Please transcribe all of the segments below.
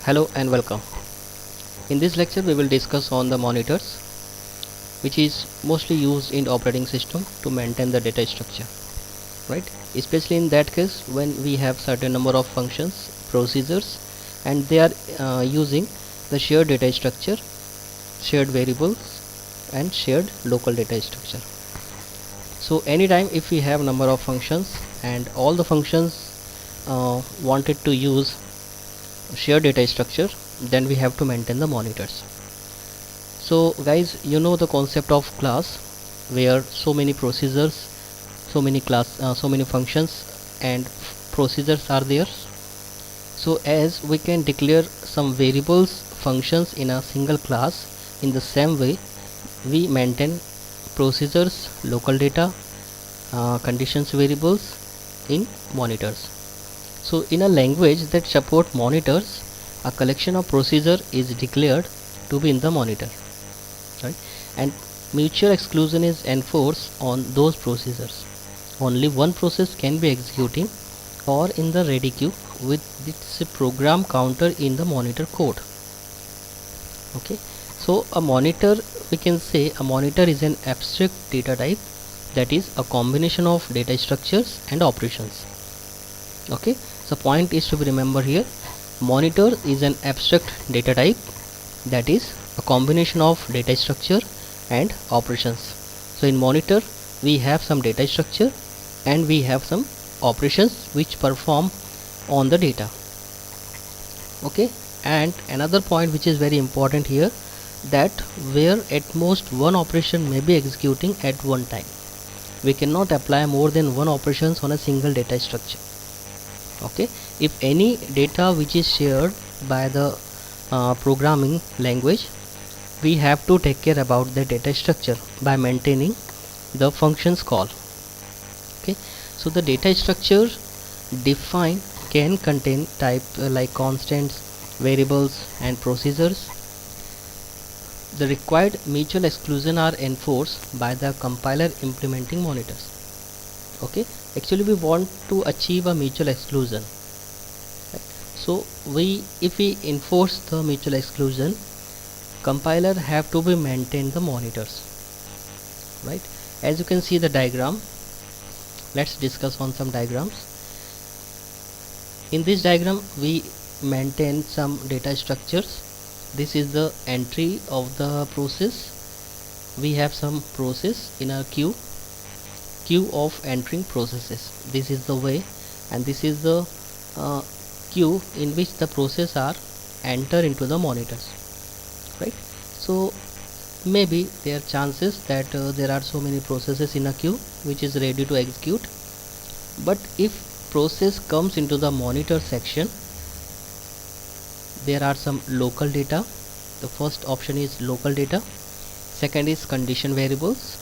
Hello and welcome. In this lecture we will discuss on the monitors, which is mostly used in operating system to maintain the data structure, right? Especially in that case when we have certain number of functions, procedures, and they are using the shared data structure, shared variables, and shared local data structure. So anytime if we have number of functions and all the functions wanted to use shared data structure, then we have to maintain the monitors. So guys, you know the concept of class, where so many procedures, so many functions and procedures are there. So as we can declare some variables, functions in a single class, in the same way we maintain procedures, local data, conditions variables in monitors. So in a language that support monitors, a collection of procedure is declared to be in the monitor, right? And mutual exclusion is enforced on those procedures. Only one process can be executing or in the ready queue with its program counter in the monitor code. Okay, so a monitor, we can say a monitor is an abstract data type, that is a combination of data structures and operations. Okay, so point is to be remembered here, monitor is an abstract data type, that is a combination of data structure and operations. So in monitor we have some data structure and we have some operations which perform on the data. Okay, and another point which is very important here, that where at most one operation may be executing at one time, we cannot apply more than one operations on a single data structure. Okay, if any data which is shared by the programming language, we have to take care about the data structure by maintaining the functions call. Okay, so the data structure defined can contain type like constants, variables, and procedures. The required mutual exclusion are enforced by the compiler implementing monitors. Okay, actually we want to achieve a mutual exclusion, right? So if we enforce the mutual exclusion, compiler have to be maintain the monitors, right? As you can see the diagram, let's discuss on some diagrams. In this diagram we maintain some data structures. This is the entry of the process. We have some process in a queue of entering processes. This is the way, and this is the queue in which the process are enter into the monitors, right? So maybe there are chances that there are so many processes in a queue which is ready to execute, but if process comes into the monitor section, there are some local data. The first option is local data, second is condition variables,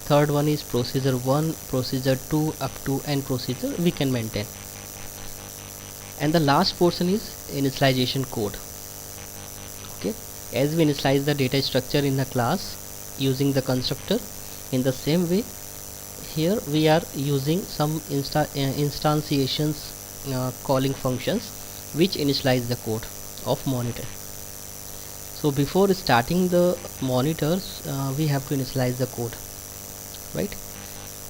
third one is procedure 1, procedure 2 up to n procedure we can maintain, and the last portion is initialization code. Okay, as we initialize the data structure in the class using the constructor, in the same way here we are using some instantiations calling functions which initialize the code of monitor. So before starting the monitors we have to initialize the code, right?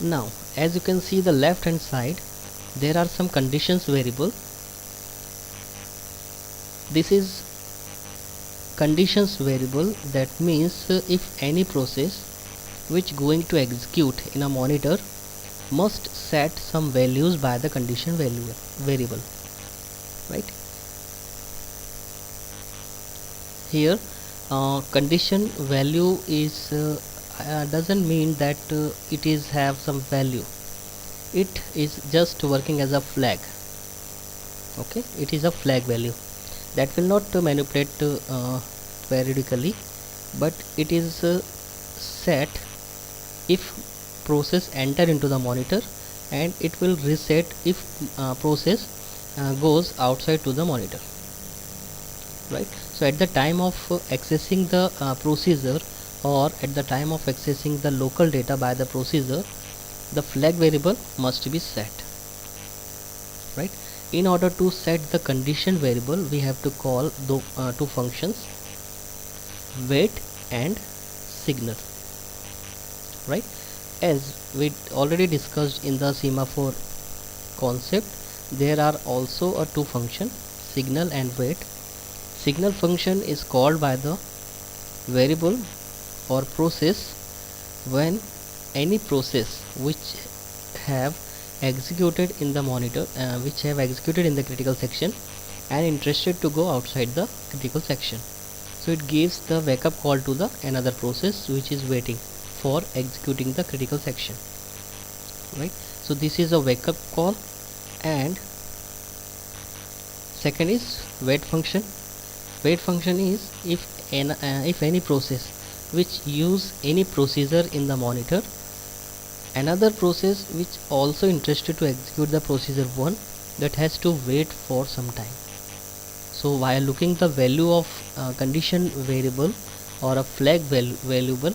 Now as you can see the left hand side, there are some conditions variable. This is conditions variable, that means if any process which going to execute in a monitor must set some values by the condition variable, right? Here condition value is doesn't mean that it is have some value, it is just working as a flag. Okay, it is a flag value that will not manipulate periodically, but it is set if process enter into the monitor, and it will reset if process goes outside to the monitor, right? So at the time of accessing the procedure, or at the time of accessing the local data by the procedure, the flag variable must be set, right? In order to set the condition variable, we have to call the two functions, wait and signal, right? As we already discussed in the semaphore concept, there are also a two function, signal and wait. Signal function is called by the variable or process when any process which have executed in the monitor, which have executed in the critical section and interested to go outside the critical section. So it gives the wake up call to the another process which is waiting for executing the critical section, right? So this is a wake up call. And second is wait function. Wait function is if any process which use any procedure in the monitor, another process which also interested to execute the procedure 1, that has to wait for some time. So while looking the value of condition variable or a flag variable,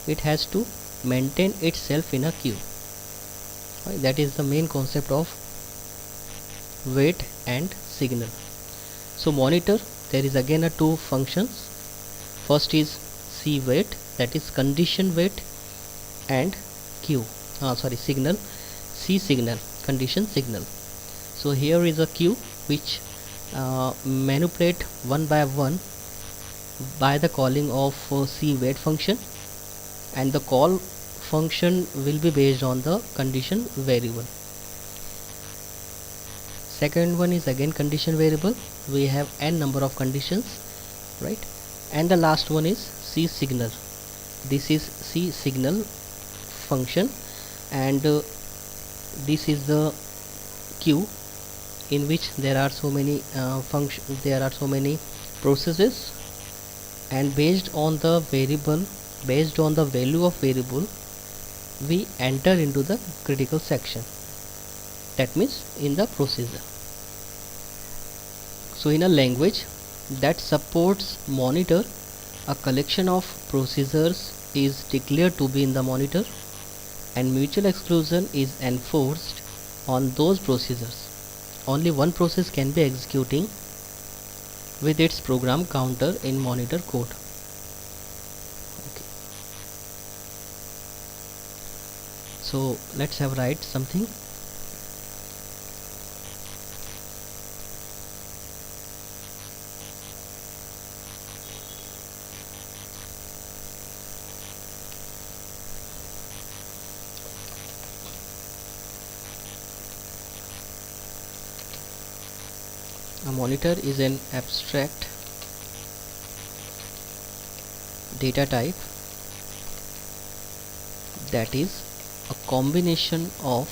it has to maintain itself in a queue, right? That is the main concept of wait and signal. So monitor, there is again a two functions. First is C wait, that is condition wait, and signal, C signal, condition signal. So here is a queue which manipulate one by one by the calling of C wait function, and the call function will be based on the condition variable. Second one is again condition variable. We have n number of conditions, right? And the last one is C signal. This is C signal function, and this is the queue in which there are so many processes, and based on the value of variable, we enter into the critical section, that means in the procedure. So in a language that supports monitor, a collection of procedures is declared to be in the monitor, and mutual exclusion is enforced on those procedures. Only one process can be executing with its program counter in monitor code. Okay. So let's have write something. A monitor is an abstract data type that is a combination of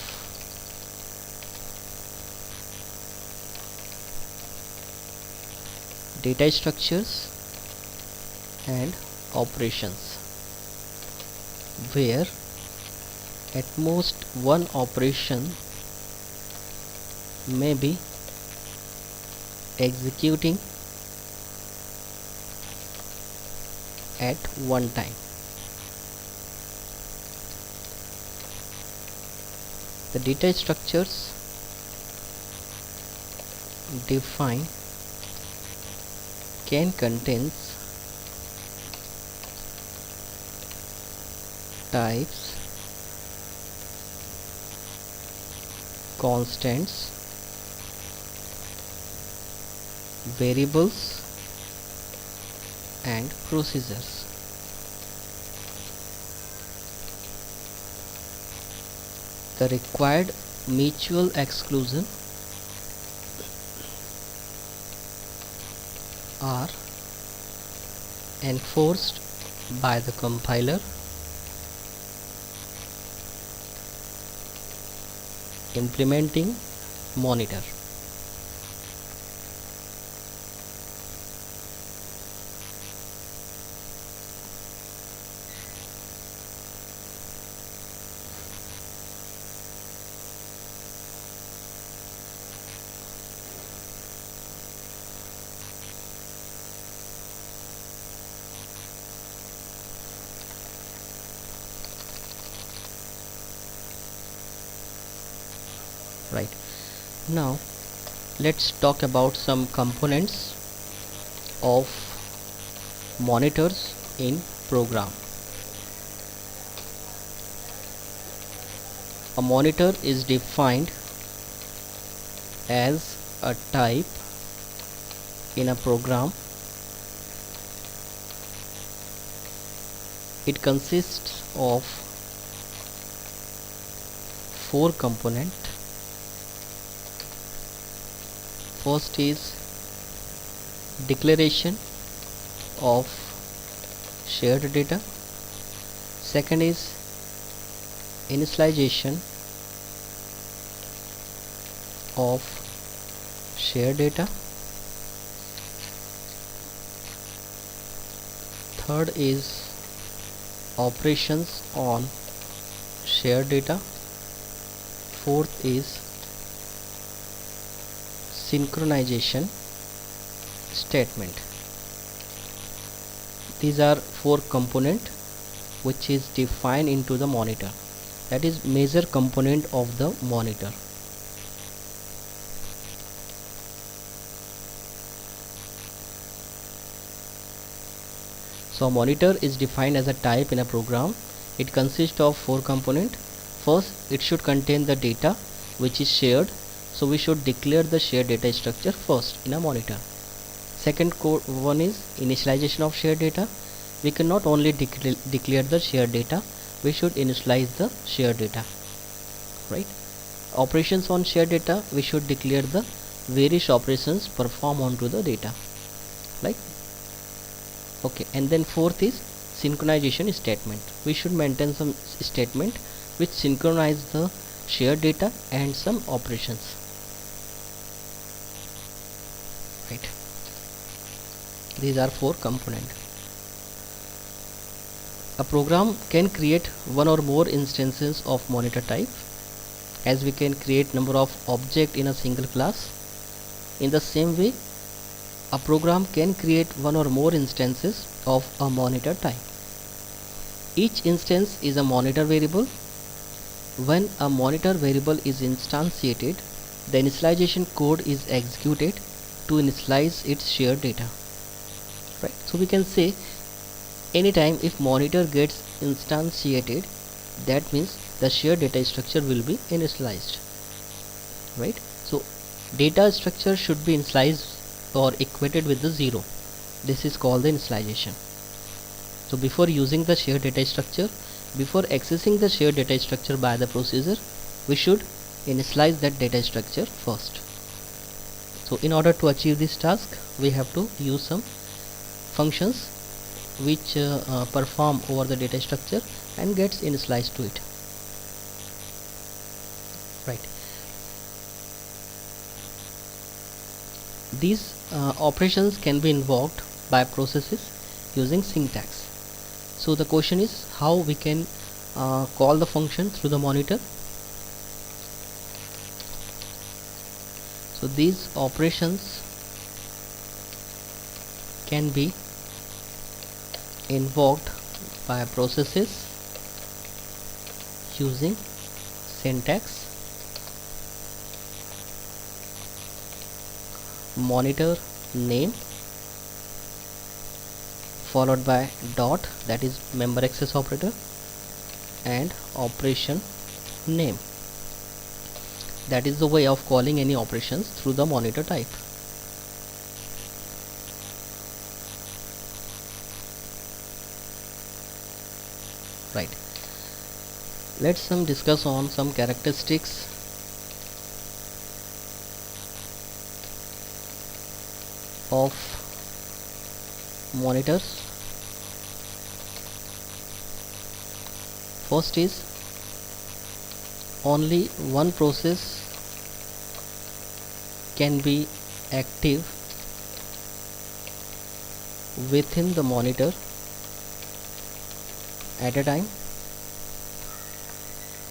data structures and operations, where at most one operation may be executing at one time. The data structures defined can contain types, constants, variables and procedures. The required mutual exclusion are enforced by the compiler implementing monitor. Right. Now let's talk about some components of monitors in program. A monitor is defined as a type in a program. It consists of four components. First is declaration of shared data. Second is initialization of shared data. Third is operations on shared data. Fourth is synchronization statement. These are four components which is defined into the monitor, that is major component of the monitor. So a monitor is defined as a type in a program. It consists of four components. First, it should contain the data which is shared, so we should declare the shared data structure first in a monitor. Second one is initialization of shared data. We cannot only declare the shared data, we should initialize the shared data, right? Operations on shared data, we should declare the various operations performed onto the data, like okay. And then fourth is synchronization statement. We should maintain some statement which synchronize the shared data and some operations, right? These are four components. A program can create one or more instances of monitor type, as we can create number of objects in a single class. In the same way, a program can create one or more instances of a monitor type. Each instance is a monitor variable. When a monitor variable is instantiated, the initialization code is executed to initialize its shared data, right? So we can say anytime if monitor gets instantiated, that means the shared data structure will be initialized, right? So data structure should be initialized or equated with the 0. This is called the initialization. So before using the shared data structure, before accessing the shared data structure by the procedure, we should initialize that data structure first. So in order to achieve this task, we have to use some functions which perform over the data structure and gets initialized to it, right? These operations can be invoked by processes using syntax. So the question is how we can call the function through the monitor. So these operations can be invoked by processes using syntax monitor name followed by dot, that is member access operator, and operation name. That is the way of calling any operations through the monitor type. Right. Let's discuss on some characteristics of monitors. First is only one process can be active within the monitor at a time,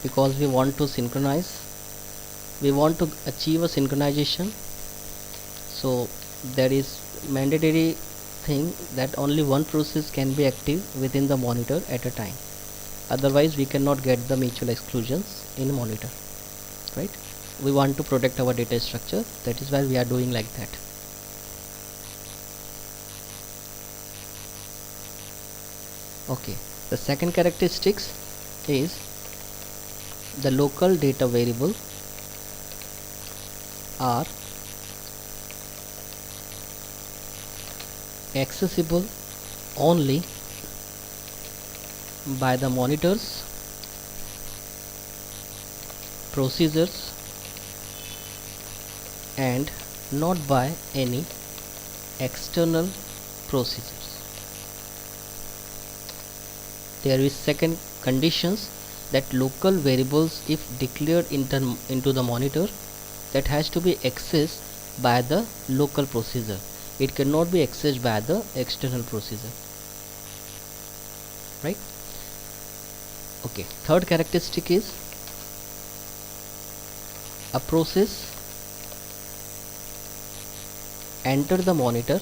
because we want to synchronize, we want to achieve a synchronization. So there is mandatory thing that only one process can be active within the monitor at a time, otherwise we cannot get the mutual exclusions in monitor, right? we want to protect our data structure. That is why we are doing like that. Okay, the second characteristics is the local data variable are accessible only by the monitors, procedures, and not by any external procedures. There is second conditions that local variables, if declared into the monitor, that has to be accessed by the local procedure. It cannot be accessed by the external procedure, right? Okay, third characteristic is a process enter the monitor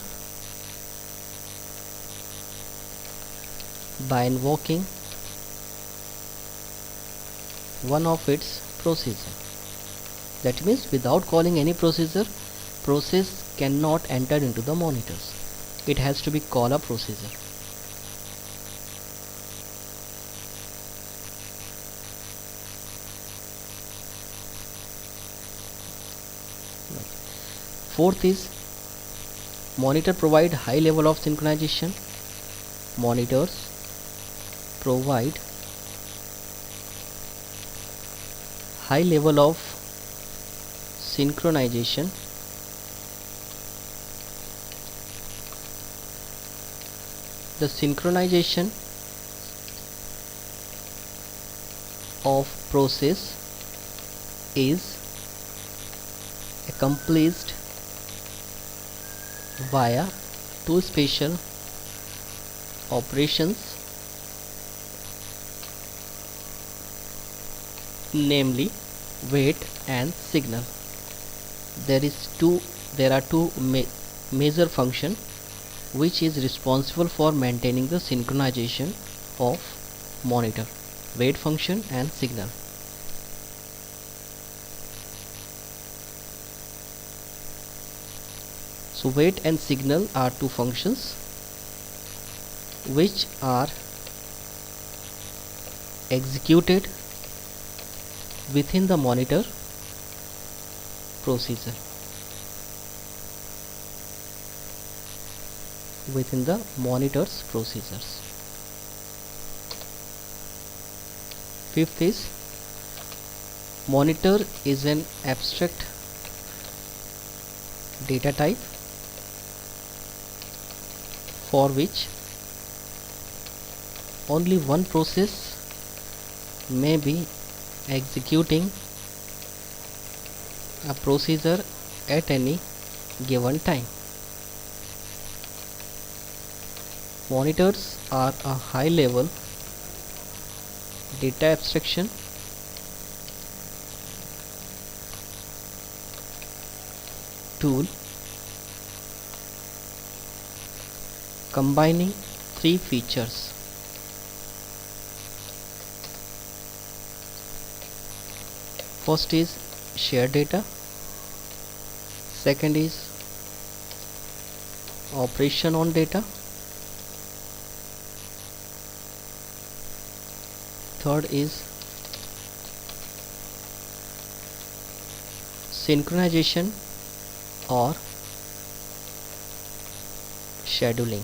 by invoking one of its procedure. That means without calling any procedure, process cannot enter into the monitors. It has to be call a procedure. Fourth is monitor provide high level of synchronization. Monitors provide high level of synchronization the synchronization of process is accomplished via two special operations, namely wait and signal. There are two major functions which is responsible for maintaining the synchronization of monitor: wait function and signal. So wait and signal are two functions which are executed within the monitor procedure. Within the monitor's procedures. Fifth is monitor is an abstract data type for which only one process may be executing a procedure at any given time. Monitors are a high level data abstraction tool combining three features: first is shared data, second is operation on data, third is synchronization or scheduling.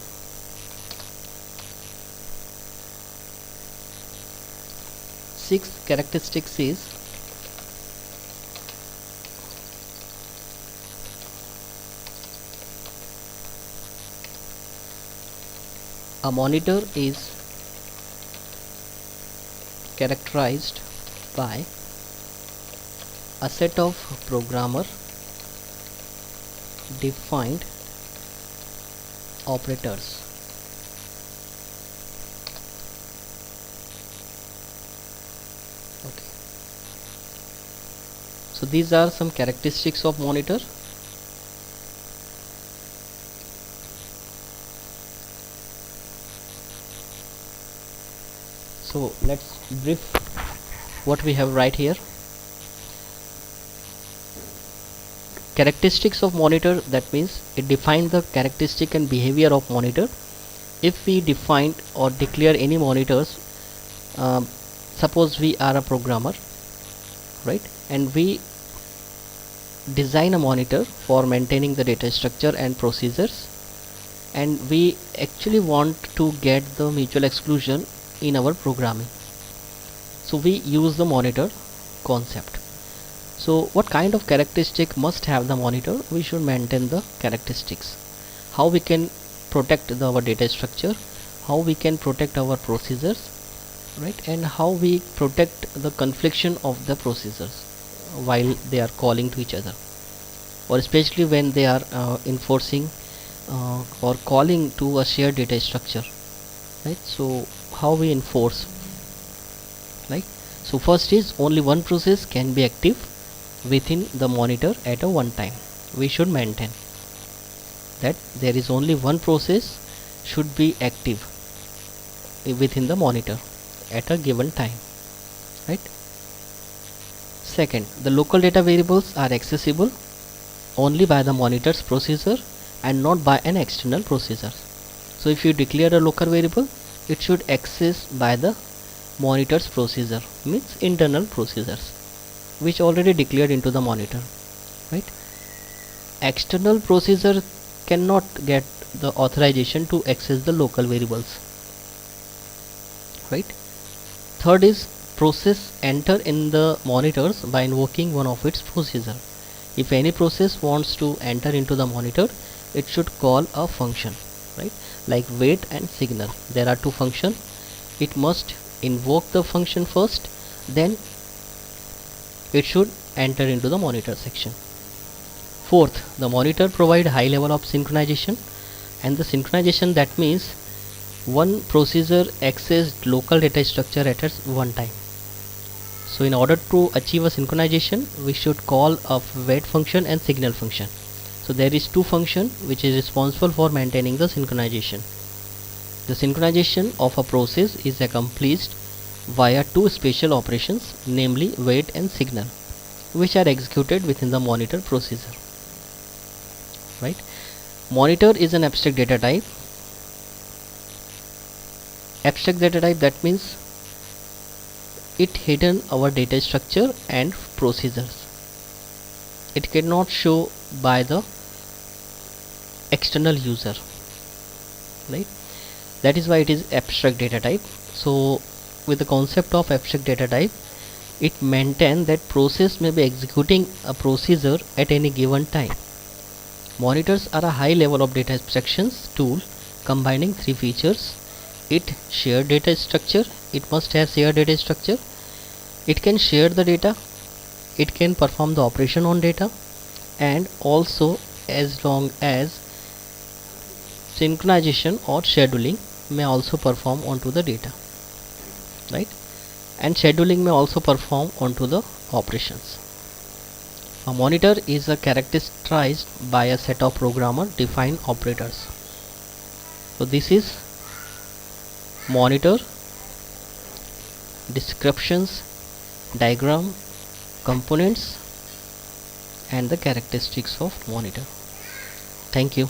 Sixth characteristics is a monitor is characterized by a set of programmer defined operators. Okay. So these are some characteristics of monitor. So let's brief what we have right here. Characteristics of monitor, that means it defines the characteristic and behavior of monitor. If we define or declare any monitors, suppose we are a programmer, right, and we design a monitor for maintaining the data structure and procedures, and we actually want to get the mutual exclusion in our programming, so we use the monitor concept. So what kind of characteristic must have the monitor? We should maintain the characteristics. How we can protect our data structure, how we can protect our procedures, right, and how we protect the confliction of the procedures while they are calling to each other, or especially when they are enforcing or calling to a shared data structure, right. So how we enforce, right. So first is only one process can be active within the monitor at a one time. We should maintain that there is only one process should be active within the monitor at a given time, right. Second, the local data variables are accessible only by the monitor's processor and not by an external processor. So if you declare a local variable, it should access by the monitor's processor, means internal processors which already declared into the monitor, right. External processor cannot get the authorization to access the local variables, right. Third is process enter in the monitors by invoking one of its procedure. If any process wants to enter into the monitor, it should call a function, right, like wait and signal. There are two functions. It must invoke the function first, then it should enter into the monitor section. Fourth, the monitor provide high level of synchronization, and the synchronization, that means one procedure accessed local data structure at one time. So in order to achieve a synchronization, we should call a wait function and signal function. So there is two function which is responsible for maintaining the synchronization. The synchronization of a process is accomplished via two special operations, namely wait and signal, which are executed within the monitor procedure, right. Monitor is an abstract data type. Abstract data type, that means it hidden our data structure and procedures. It cannot show by the external user, right. That is why it is abstract data type. So with the concept of abstract data type, it maintains that process may be executing a procedure at any given time. Monitors are a high level of data abstractions tool combining three features. It shared data structure. It must have shared data structure. It can share the data. It can perform the operation on data, and also as long as synchronization or scheduling may also perform onto the data, right, and scheduling may also perform onto the operations. A monitor is characterized by a set of programmer defined operators. So this is monitor, descriptions, diagram, components, and the characteristics of monitor. Thank you.